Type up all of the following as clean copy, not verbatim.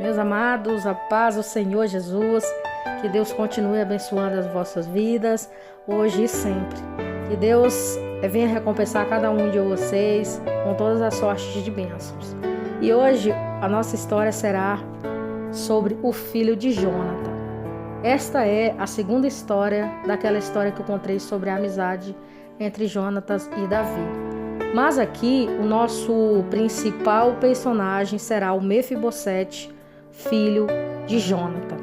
Meus amados, a paz do Senhor Jesus, que Deus continue abençoando as vossas vidas, hoje e sempre. Que Deus venha recompensar cada um de vocês com todas as sortes de bênçãos. E hoje a nossa história será sobre o filho de Jônatan. Esta é a segunda história daquela história que eu contei sobre a amizade entre Jonatas e Davi. Mas aqui o nosso principal personagem será o Mefibosete, filho de Jônatan.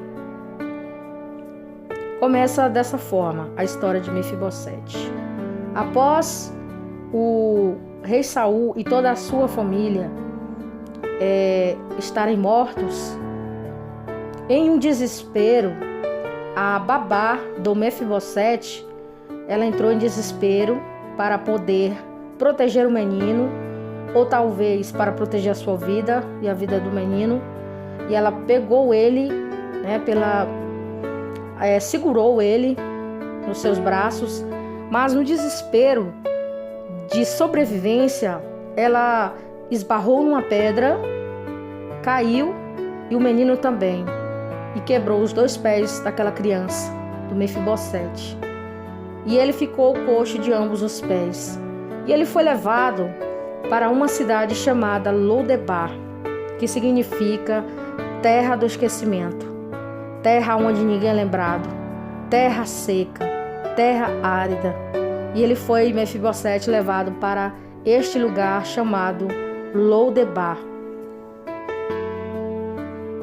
Começa dessa forma a história de Mefibosete. Após o rei Saul e toda a sua família estarem mortos, em um desespero, a babá do Mefibosete, ela entrou em desespero para poder proteger o menino, ou talvez para proteger a sua vida e a vida do menino, e ela pegou ele, segurou ele nos seus braços, mas no desespero de sobrevivência, ela esbarrou numa pedra, caiu e o menino também, e quebrou os 2 pés daquela criança, do Mefibosete. E ele ficou coxo de ambos os pés. E ele foi levado para uma cidade chamada Lodebar, que significa terra do esquecimento, terra onde ninguém é lembrado, terra seca, terra árida. E ele foi, Mefibosete, levado para este lugar chamado Lodebar.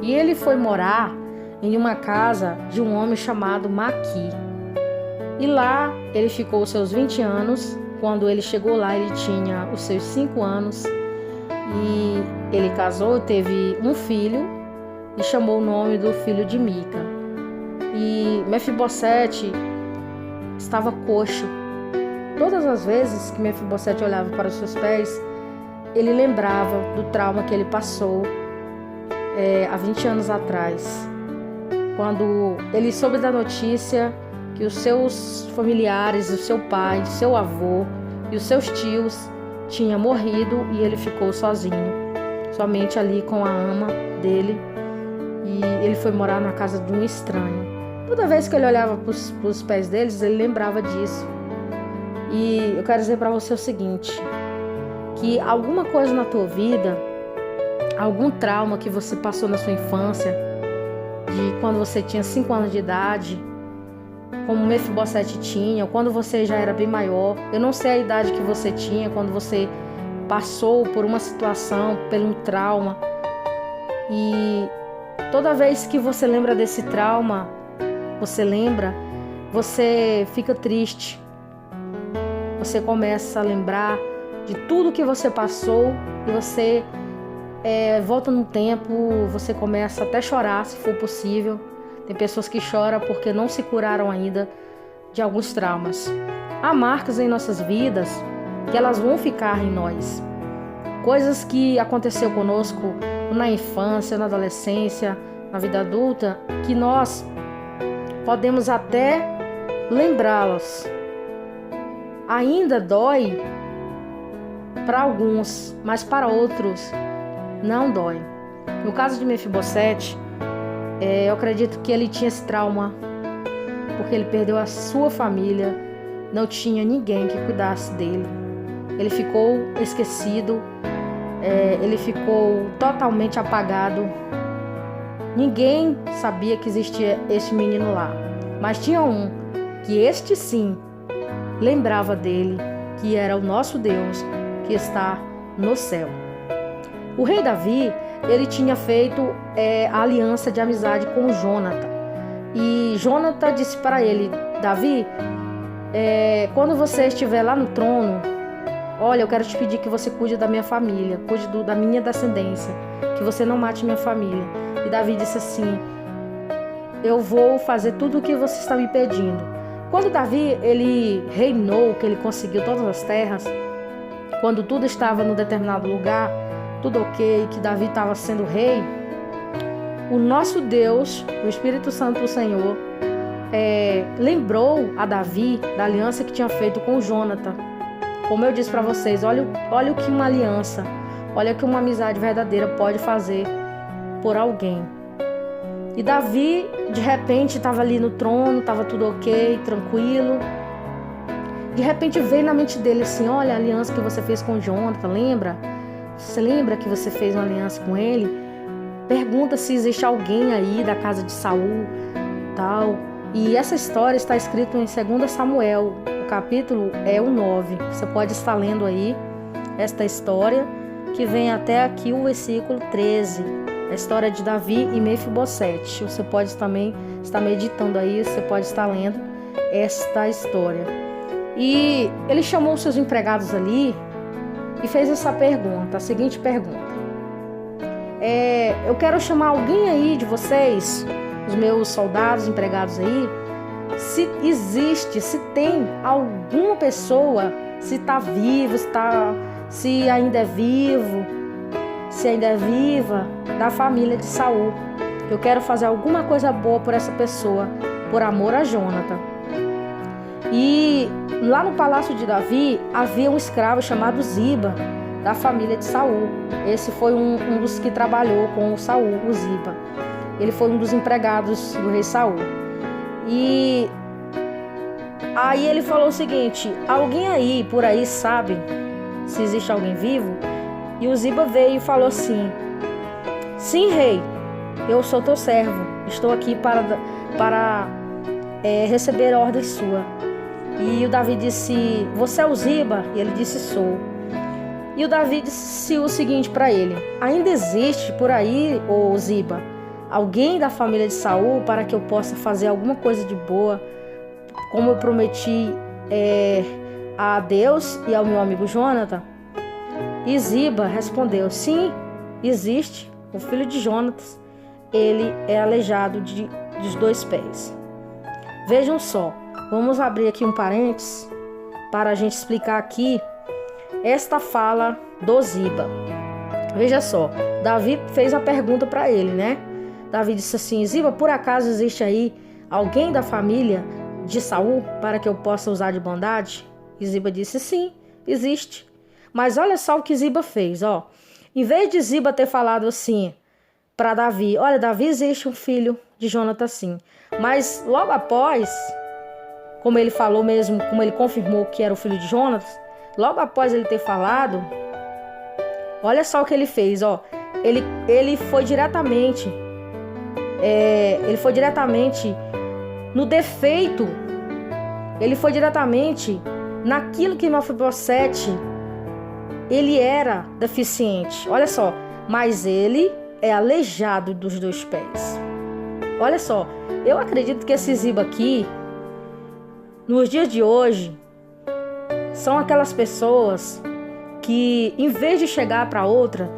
E ele foi morar em uma casa de um homem chamado Maqui. E lá ele ficou os seus 20 anos. Quando ele chegou lá, ele tinha os seus 5 anos. E ele casou, teve um filho e chamou o nome do filho de Mica. E Mefibosete estava coxo. Todas as vezes que Mefibosete olhava para os seus pés, ele lembrava do trauma que ele passou há 20 anos atrás, quando ele soube da notícia que os seus familiares, o seu pai, seu avô e os seus tios tinham morrido, e ele ficou sozinho, somente ali com a ama dele, e ele foi morar na casa de um estranho. Toda vez que ele olhava para os pés deles, ele lembrava disso. E eu quero dizer para você o seguinte, que alguma coisa na tua vida, algum trauma que você passou na sua infância, de quando você tinha 5 anos de idade, como Mefibosete tinha, ou quando você já era bem maior, eu não sei a idade que você tinha, quando você passou por uma situação, por um trauma, e toda vez que você lembra desse trauma, você fica triste, você começa a lembrar de tudo que você passou, e você volta no tempo, você começa até a chorar, se for possível. Tem pessoas que choram porque não se curaram ainda de alguns traumas. Há marcas em nossas vidas que elas vão ficar em nós. Coisas que aconteceu conosco na infância, na adolescência, na vida adulta, que nós podemos até lembrá-las. Ainda dói para alguns, mas para outros não dói. No caso de Mefibosete, eu acredito que ele tinha esse trauma porque ele perdeu a sua família, não tinha ninguém que cuidasse dele. Ele ficou esquecido, ele ficou totalmente apagado. Ninguém sabia que existia esse menino lá, mas tinha um que este sim lembrava dele, que era o nosso Deus que está no céu. O rei Davi, ele tinha feito a aliança de amizade com Jônatan. E Jônatan disse para ele: Davi, quando você estiver lá no trono, olha, eu quero te pedir que você cuide da minha família, cuide da minha descendência, que você não mate minha família. E Davi disse assim: eu vou fazer tudo o que você está me pedindo. Quando Davi ele reinou, que ele conseguiu todas as terras, quando tudo estava num determinado lugar, tudo ok, que Davi estava sendo rei, o nosso Deus, o Espírito Santo do Senhor, lembrou a Davi da aliança que tinha feito com Jônatan. Como eu disse para vocês, olha o que uma aliança, olha o que uma amizade verdadeira pode fazer por alguém. E Davi, de repente, estava ali no trono, estava tudo ok, tranquilo. De repente veio na mente dele assim: olha, a aliança que você fez com Jonathan, lembra? Você lembra que você fez uma aliança com ele? Pergunta se existe alguém aí da casa de Saul, tal. E essa história está escrita em 2 Samuel, o capítulo é o 9. Você pode estar lendo aí esta história, que vem até aqui o versículo 13. A história de Davi e Mefibosete. Você pode também estar meditando aí, você pode estar lendo esta história. E ele chamou os seus empregados ali e fez essa pergunta, a seguinte pergunta: eu quero chamar alguém aí de vocês, os meus soldados empregados aí, se existe, se tem alguma pessoa, se está vivo, se ainda é vivo, se ainda é viva, da família de Saul. Eu quero fazer alguma coisa boa por essa pessoa, por amor a Jonathan. E lá no palácio de Davi havia um escravo chamado Ziba, da família de Saul. Esse foi um dos que trabalhou com o Saul, o Ziba. Ele foi um dos empregados do rei Saul. E aí ele falou o seguinte: alguém aí por aí sabe se existe alguém vivo? E o Ziba veio e falou assim: sim, rei, eu sou teu servo, estou aqui para receber ordem sua. E o Davi disse: você é o Ziba? E ele disse: sou. E o Davi disse o seguinte para ele: ainda existe por aí, ô Ziba, alguém da família de Saul para que eu possa fazer alguma coisa de boa, como eu prometi a Deus e ao meu amigo Jonathan? E Ziba respondeu: sim, existe, o filho de Jonatas, ele é aleijado dos 2 pés. Vejam só, vamos abrir aqui um parênteses para a gente explicar aqui esta fala do Ziba. Veja só, Davi fez a pergunta para ele, né? Davi disse assim: Ziba, por acaso existe aí alguém da família de Saul para que eu possa usar de bondade? E Ziba disse: sim, existe. Mas olha só o que Ziba fez, ó. Em vez de Ziba ter falado assim para Davi: olha, Davi, existe um filho de Jonathan sim. Mas logo após, como ele falou mesmo, como ele confirmou que era o filho de Jonatas, logo após ele ter falado, olha só o que ele fez, ó. Ele foi diretamente no defeito, ele foi diretamente naquilo que Mefibosete ele era deficiente. Olha só, mas ele é aleijado dos 2 pés. Olha só, eu acredito que esse Ziba aqui, nos dias de hoje, são aquelas pessoas que, em vez de chegar para outra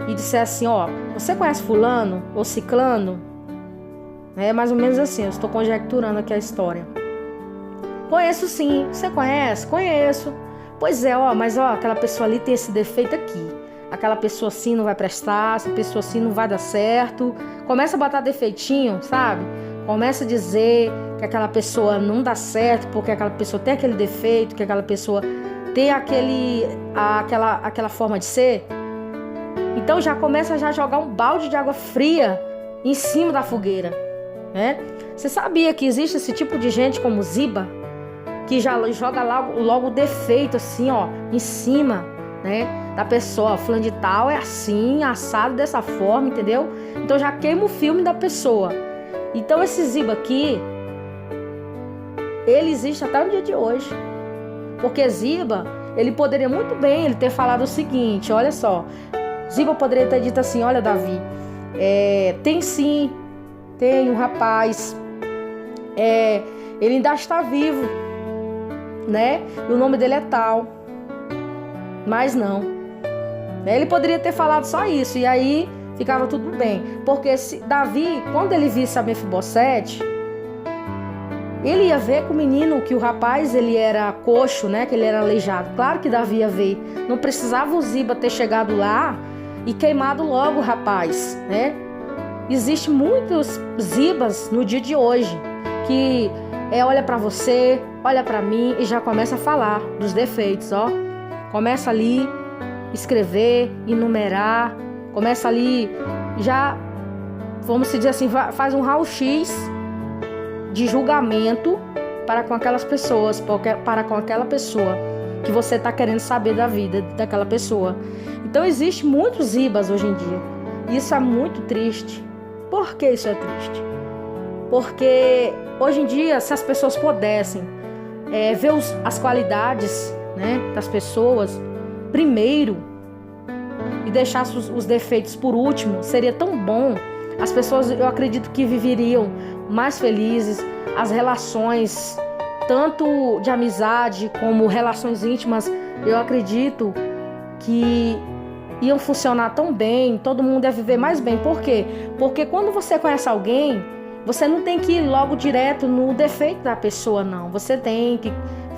e disser assim: ó, você conhece fulano ou ciclano? É mais ou menos assim, eu estou conjecturando aqui a história. Conheço sim. Você conhece? Conheço. Pois é, ó, mas ó, aquela pessoa ali tem esse defeito aqui. Aquela pessoa assim não vai prestar, essa pessoa assim não vai dar certo. Começa a botar defeitinho, sabe? Começa a dizer que aquela pessoa não dá certo porque aquela pessoa tem aquele defeito, que aquela pessoa tem aquela forma de ser. Então já começa a jogar um balde de água fria em cima da fogueira, né? Você sabia que existe esse tipo de gente como Ziba, que já joga logo o defeito assim, ó, em cima, né, da pessoa? Fulano de tal é assim, assado dessa forma, entendeu? Então já queima o filme da pessoa. Então esse Ziba aqui, ele existe até o dia de hoje. Porque Ziba, ele poderia muito bem ele ter falado o seguinte: olha só, Ziba poderia ter dito assim: olha, Davi, tem sim, tem um rapaz, ele ainda está vivo, né? E o nome dele é tal. Mas não. Ele poderia ter falado só isso, e aí ficava tudo bem. Porque Davi, quando ele visse a Mefibosete, ele ia ver com o menino que o rapaz ele era coxo, né? Que ele era aleijado. Claro que Davi ia ver. Não precisava o Ziba ter chegado lá e queimado logo o rapaz, né? Existem muitos Zibas no dia de hoje que olha para você, olha para mim e já começa a falar dos defeitos, ó. Começa ali escrever, enumerar, começa ali já, vamos dizer assim, faz um raio-x de julgamento para com aquelas pessoas, para com aquela pessoa que você está querendo saber da vida daquela pessoa. Então existe muitos ibas hoje em dia. Isso é muito triste. Por que isso é triste? Porque hoje em dia, se as pessoas pudessem ver as qualidades, né, das pessoas primeiro e deixar os defeitos por último, seria tão bom. As pessoas, eu acredito que viveriam mais felizes, as relações, tanto de amizade como relações íntimas, eu acredito que iam funcionar tão bem, todo mundo ia viver mais bem. Por quê? Porque quando você conhece alguém, você não tem que ir logo direto no defeito da pessoa, não. Você tem que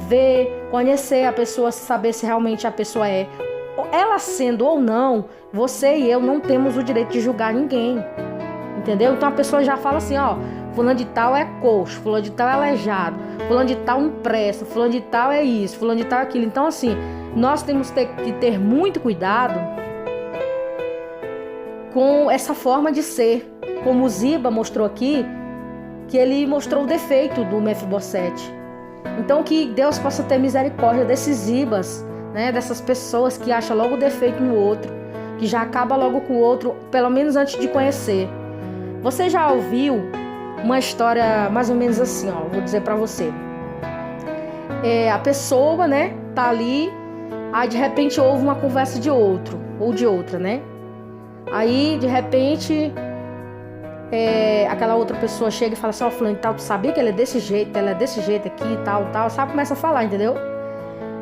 ver, conhecer a pessoa, saber se realmente a pessoa é. Ela sendo ou não, você e eu não temos o direito de julgar ninguém. Entendeu? Então a pessoa já fala assim, ó, fulano de tal é coxo, fulano de tal é aleijado, fulano de tal não presta, fulano de tal é isso, fulano de tal é aquilo. Então assim, nós temos que ter muito cuidado com essa forma de ser. Como o Ziba mostrou aqui, que ele mostrou o defeito do Mefibosete. Então que Deus possa ter misericórdia desses Zibas, né, dessas pessoas que acham logo o defeito no outro, que já acaba logo com o outro, pelo menos antes de conhecer. Você já ouviu uma história mais ou menos assim, ó, vou dizer pra você. A pessoa, né, tá ali, aí de repente ouve uma conversa de outro, ou de outra, né? Aí, de repente, aquela outra pessoa chega e fala assim, ó, fulano e tal, tu sabia que ele é desse jeito, ela é desse jeito aqui e tal, sabe? Começa a falar, entendeu?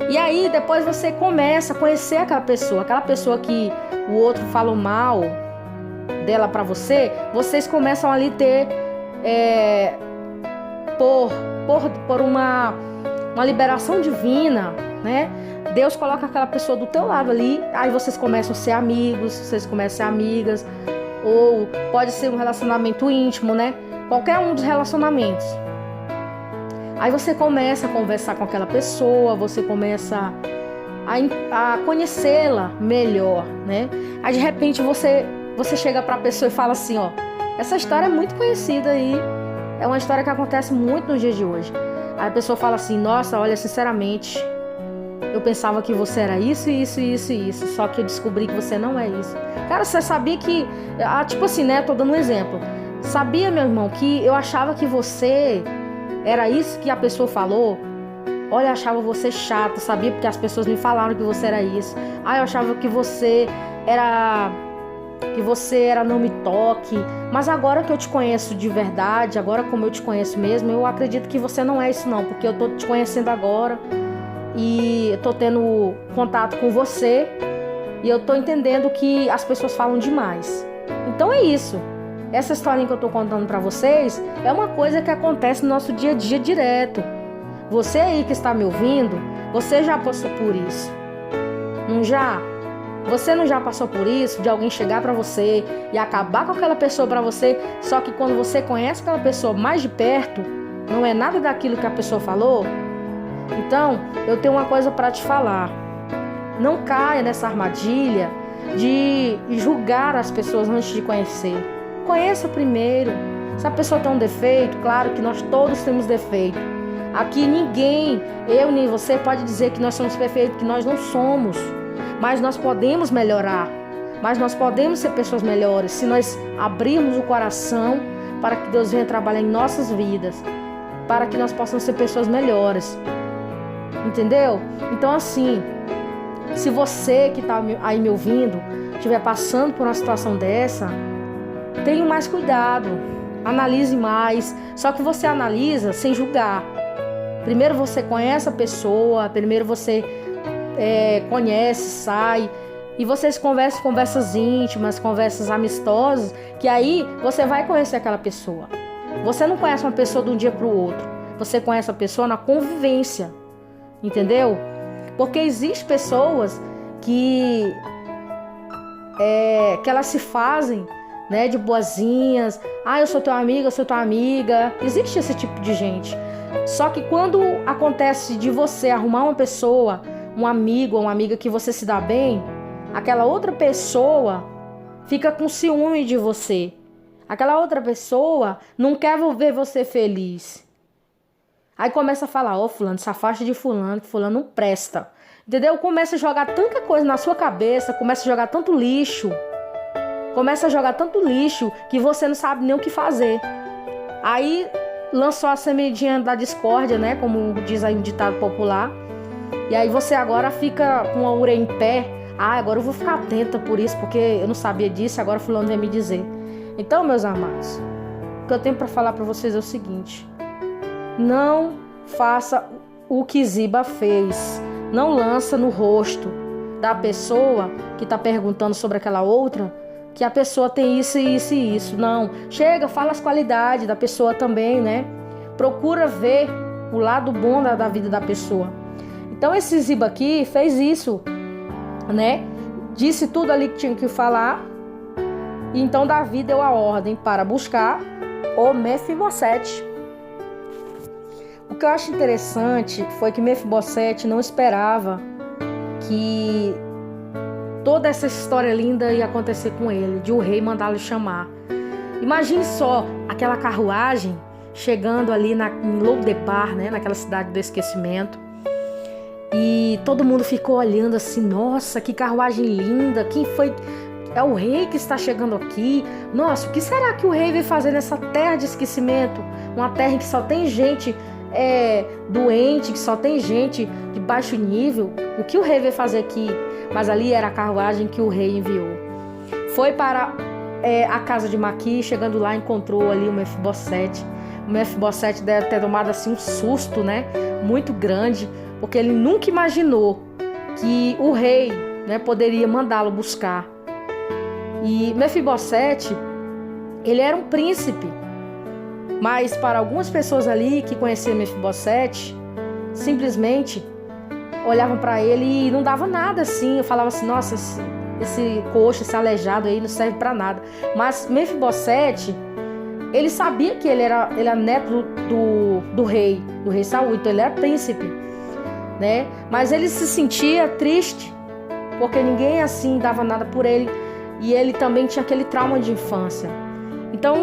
E aí, depois você começa a conhecer aquela pessoa que o outro falou mal dela pra você, vocês começam ali ter por uma liberação divina, né? Deus coloca aquela pessoa do teu lado ali, aí vocês começam a ser amigos, vocês começam a ser amigas, ou pode ser um relacionamento íntimo, né? Qualquer um dos relacionamentos. Aí você começa a conversar com aquela pessoa, você começa a conhecê-la melhor, né? Aí de repente você chega pra pessoa e fala assim, ó, essa história é muito conhecida aí, é uma história que acontece muito nos dias de hoje. Aí a pessoa fala assim, nossa, olha, sinceramente, eu pensava que você era isso, isso, isso e isso, só que eu descobri que você não é isso. Cara, você sabia que, tipo assim, né, tô dando um exemplo. Sabia, meu irmão, que eu achava que você era isso que a pessoa falou? Olha, eu achava você chato, sabia? Porque as pessoas me falaram que você era isso. Ah, eu achava que você era não me toque. Mas agora que eu te conheço de verdade, agora como eu te conheço mesmo, eu acredito que você não é isso não, porque eu tô te conhecendo agora e eu tô tendo contato com você e eu tô entendendo que as pessoas falam demais. Então é isso. Essa historinha que eu tô contando pra vocês é uma coisa que acontece no nosso dia a dia direto. Você aí que está me ouvindo, você já passou por isso? Não já? Você não já passou por isso, de alguém chegar pra você e acabar com aquela pessoa pra você, só que quando você conhece aquela pessoa mais de perto, não é nada daquilo que a pessoa falou? Então, eu tenho uma coisa pra te falar. Não caia nessa armadilha de julgar as pessoas antes de conhecer. Conheça primeiro. Se a pessoa tem um defeito, claro que nós todos temos defeito. Aqui ninguém, eu nem você, pode dizer que nós somos perfeitos, que nós não somos. Mas nós podemos melhorar. Mas nós podemos ser pessoas melhores se nós abrirmos o coração para que Deus venha trabalhar em nossas vidas. Para que nós possamos ser pessoas melhores. Entendeu? Então assim, se você que está aí me ouvindo estiver passando por uma situação dessa, tenha mais cuidado, analise mais. Só que você analisa sem julgar. Primeiro você conhece a pessoa, primeiro você conhece, sai, e vocês conversam conversas íntimas, conversas amistosas, que aí você vai conhecer aquela pessoa. Você não conhece uma pessoa de um dia para o outro, você conhece a pessoa na convivência, entendeu? Porque existem pessoas que elas se fazem, né, de boazinhas. Ah, eu sou tua amiga, eu sou tua amiga. Existe esse tipo de gente. Só que quando acontece de você arrumar uma pessoa, um amigo ou uma amiga que você se dá bem, aquela outra pessoa fica com ciúme de você. Aquela outra pessoa não quer ver você feliz. Aí começa a falar, ó, fulano, se afasta de fulano, que fulano não presta. Entendeu? Começa a jogar tanta coisa na sua cabeça, começa a jogar tanto lixo. Começa a jogar tanto lixo que você não sabe nem o que fazer. Aí lançou a sementinha da discórdia, né? Como diz aí um ditado popular. E aí você agora fica com a orelha em pé. Ah, agora eu vou ficar atenta por isso, porque eu não sabia disso, agora fulano vem me dizer. Então, meus amados, o que eu tenho para falar para vocês é o seguinte: não faça o que Ziba fez. Não lança no rosto da pessoa que está perguntando sobre aquela outra que a pessoa tem isso, isso e isso. Não. Chega, fala as qualidades da pessoa também, né? Procura ver o lado bom da vida da pessoa. Então, esse Ziba aqui fez isso, né? Disse tudo ali que tinha que falar. E então Davi deu a ordem para buscar o Mefibosete. O que eu acho interessante foi que Mefibosete não esperava que toda essa história linda ia acontecer com ele, de o rei mandá-lo chamar. Imagine só aquela carruagem chegando ali em Lodebar, né, naquela cidade do esquecimento. E todo mundo ficou olhando assim, nossa, que carruagem linda, quem foi? É o rei que está chegando aqui. Nossa, o que será que o rei veio fazer nessa terra de esquecimento? Uma terra em que só tem gente doente, que só tem gente de baixo nível. O que o rei veio fazer aqui? Mas ali era a carruagem que o rei enviou. Foi para a casa de Maqui, chegando lá encontrou ali o Mefibosete. O Mefibosete deve ter tomado assim um susto, né? Muito grande, porque ele nunca imaginou que o rei, né, poderia mandá-lo buscar. E Mefibosete, ele era um príncipe, mas para algumas pessoas ali que conheciam Mefibosete, simplesmente olhavam para ele e não dava nada assim. Eu falava assim, nossa, esse coxo, esse aleijado aí não serve para nada. Mas Mefibosete, ele sabia que ele era neto do rei Saul, então ele era príncipe, né? Mas ele se sentia triste, porque ninguém assim dava nada por ele. E ele também tinha aquele trauma de infância. Então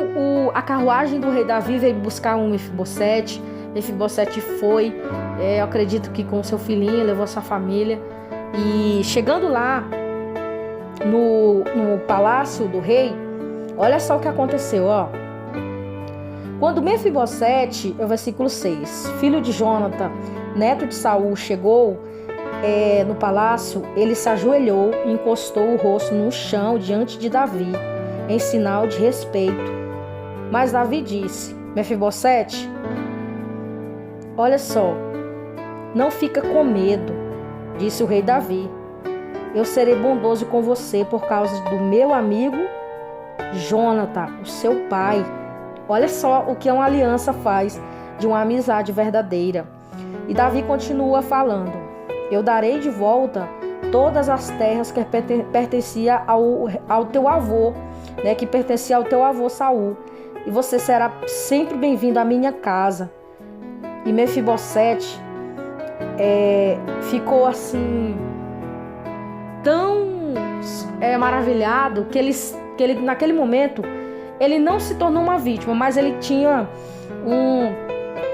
a carruagem do rei Davi veio buscar um Mefibosete. Mefibosete foi, eu acredito que com seu filhinho, levou sua família. E chegando lá no palácio do rei, olha só o que aconteceu, ó. Quando Mefibosete, é o versículo 6, filho de Jonathan, neto de Saul, chegou no palácio, ele se ajoelhou e encostou o rosto no chão diante de Davi, em sinal de respeito. Mas Davi disse, Mefibosete, olha só, não fica com medo, disse o rei Davi. Eu serei bondoso com você por causa do meu amigo Jonathan, o seu pai. Olha só o que uma aliança faz de uma amizade verdadeira. E Davi continua falando, eu darei de volta todas as terras que pertenciam ao teu avô, né, que pertencia ao teu avô Saul, e você será sempre bem-vindo à minha casa. E Mefibosete ficou assim tão maravilhado que ele naquele momento ele não se tornou uma vítima, mas ele tinha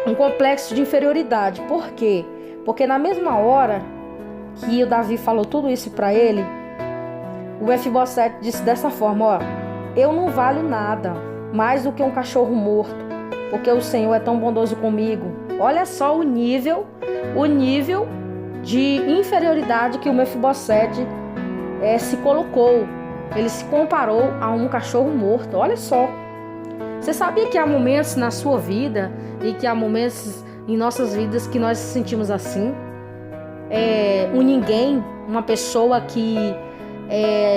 um complexo de inferioridade. Por quê? Porque na mesma hora que o Davi falou tudo isso para ele, o Mefibosete disse dessa forma, ó, eu não valho nada mais do que um cachorro morto, porque o Senhor é tão bondoso comigo. Olha só o nível de inferioridade que o Mefibosete se colocou. Ele se comparou a um cachorro morto. Olha só. Você sabia que há momentos na sua vida e que há momentos em nossas vidas que nós nos sentimos assim? Um ninguém, uma pessoa que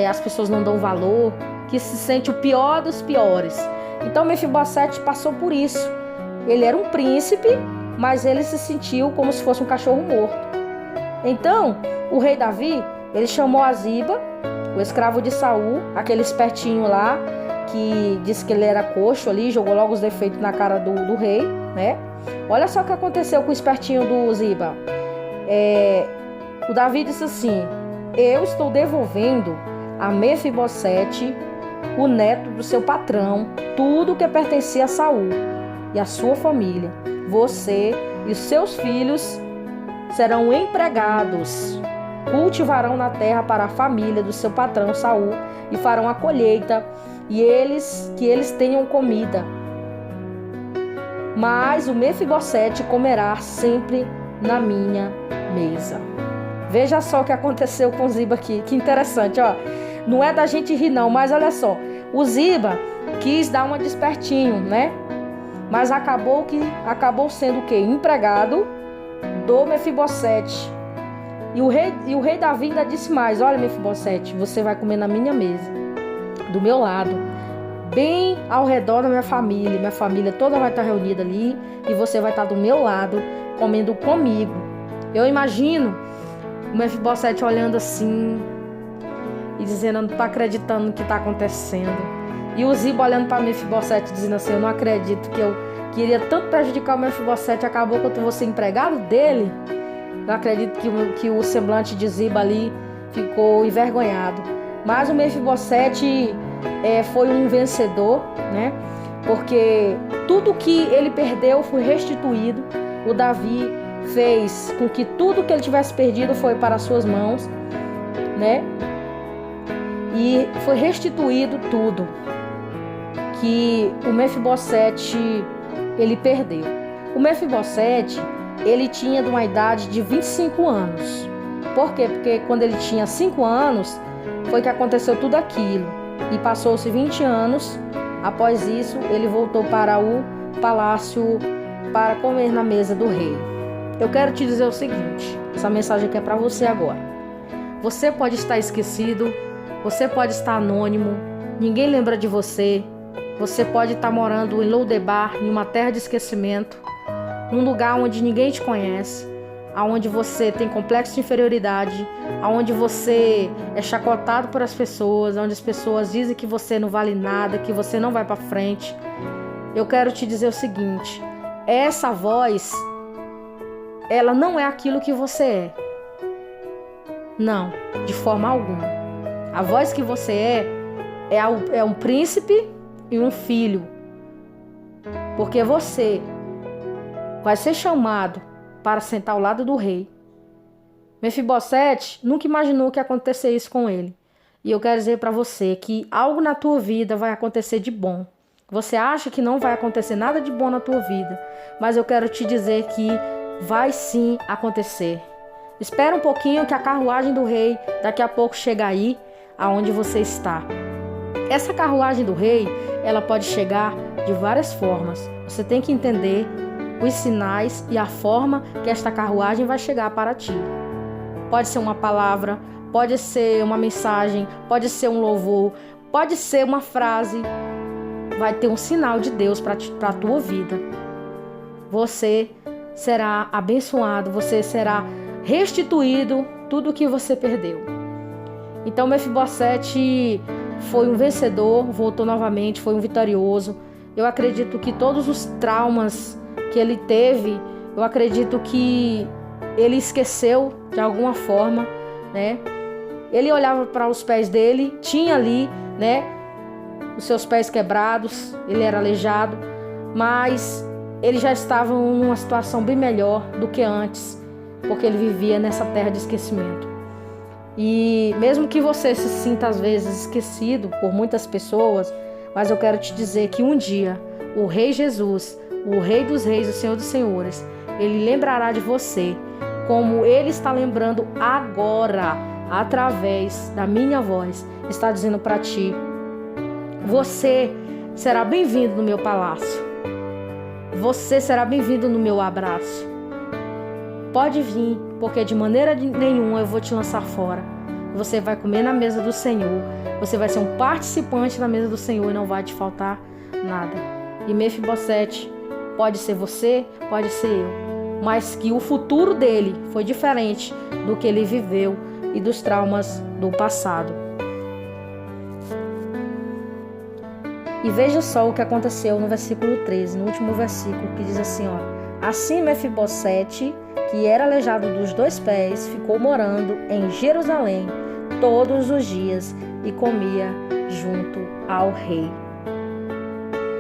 as pessoas não dão valor, que se sente o pior dos piores. Então Mefibosete passou por isso. Ele era um príncipe, mas ele se sentiu como se fosse um cachorro morto. Então o rei Davi, ele chamou a Ziba, o escravo de Saul, aquele espertinho lá, que disse que ele era coxo ali, jogou logo os defeitos na cara do rei, né? Olha só o que aconteceu com o espertinho do Ziba. O Davi disse assim, eu estou devolvendo a Mefibosete o neto do seu patrão, tudo que pertencia a Saul e a sua família. Você e os seus filhos serão empregados, cultivarão na terra para a família do seu patrão Saul e farão a colheita, e que eles tenham comida. Mas o Mefibosete comerá sempre na minha mesa. Veja só o que aconteceu com Ziba aqui, que interessante, ó. Não é da gente rir não, mas olha só, o Ziba quis dar uma despertinho, né? Mas acabou sendo o quê? Empregado do Mefibosete. E o rei Davi ainda disse mais: olha, Mefibosete, você vai comer na minha mesa, do meu lado, bem ao redor da minha família toda vai estar reunida ali, e você vai estar do meu lado, comendo comigo. Eu imagino o Mefibosete olhando assim e dizendo: eu não estou acreditando no que está acontecendo. E o Ziba olhando para Mefibosete dizendo assim: eu não acredito que eu queria tanto prejudicar o Mefibosete, acabou que eu vou ser empregado dele. Não acredito que o semblante de Ziba ali ficou envergonhado. Mas o Mefibosete foi um vencedor, né? Porque tudo que ele perdeu foi restituído. O Davi fez com que tudo que ele tivesse perdido foi para as suas mãos, né? E foi restituído tudo que o Mefibosete ele perdeu. O Mefibosete, ele tinha de uma idade de 25 anos. Por quê? Porque quando ele tinha 5 anos, foi que aconteceu tudo aquilo. E passou-se 20 anos. Após isso, ele voltou para o palácio para comer na mesa do rei. Eu quero te dizer o seguinte, essa mensagem aqui é para você agora. Você pode estar esquecido, você pode estar anônimo, ninguém lembra de você. Você pode estar morando em Lodebar, em uma terra de esquecimento, num lugar onde ninguém te conhece, aonde você tem complexo de inferioridade, aonde você é chacotado por as pessoas, onde as pessoas dizem que você não vale nada, que você não vai para frente. Eu quero te dizer o seguinte: essa voz, ela não é aquilo que você é. Não, de forma alguma. A voz que você é um príncipe e um filho. Porque você vai ser chamado para sentar ao lado do rei. Mefibosete nunca imaginou que ia acontecer isso com ele. E eu quero dizer para você que algo na tua vida vai acontecer de bom. Você acha que não vai acontecer nada de bom na tua vida, mas eu quero te dizer que vai sim acontecer. Espera um pouquinho que a carruagem do rei daqui a pouco chega aí, aonde você está. Essa carruagem do rei, ela pode chegar de várias formas. Você tem que entender os sinais e a forma que esta carruagem vai chegar para ti. Pode ser uma palavra, pode ser uma mensagem, pode ser um louvor, pode ser uma frase. Vai ter um sinal de Deus para a tua vida. Você será abençoado, você será restituído tudo o que você perdeu. Então Mefibosete foi um vencedor, voltou novamente, foi um vitorioso. Eu acredito que todos os traumas que ele teve, eu acredito que ele esqueceu de alguma forma, né? Ele olhava para os pés dele, tinha ali, né, os seus pés quebrados, ele era aleijado, mas ele já estava numa situação bem melhor do que antes, porque ele vivia nessa terra de esquecimento. E mesmo que você se sinta às vezes esquecido por muitas pessoas, mas eu quero te dizer que um dia o Rei Jesus, o Rei dos Reis, o Senhor dos Senhores, ele lembrará de você, como ele está lembrando agora, através da minha voz, está dizendo para ti: você será bem-vindo no meu palácio, você será bem-vindo no meu abraço. Pode vir, porque de maneira nenhuma eu vou te lançar fora. Você vai comer na mesa do Senhor, você vai ser um participante na mesa do Senhor e não vai te faltar nada. E Mefibosete pode ser você, pode ser eu, mas que o futuro dele foi diferente do que ele viveu e dos traumas do passado. E veja só o que aconteceu no versículo 13, no último versículo, que diz assim, ó: assim Mefibosete, que era aleijado dos 2 pés, ficou morando em Jerusalém todos os dias e comia junto ao rei.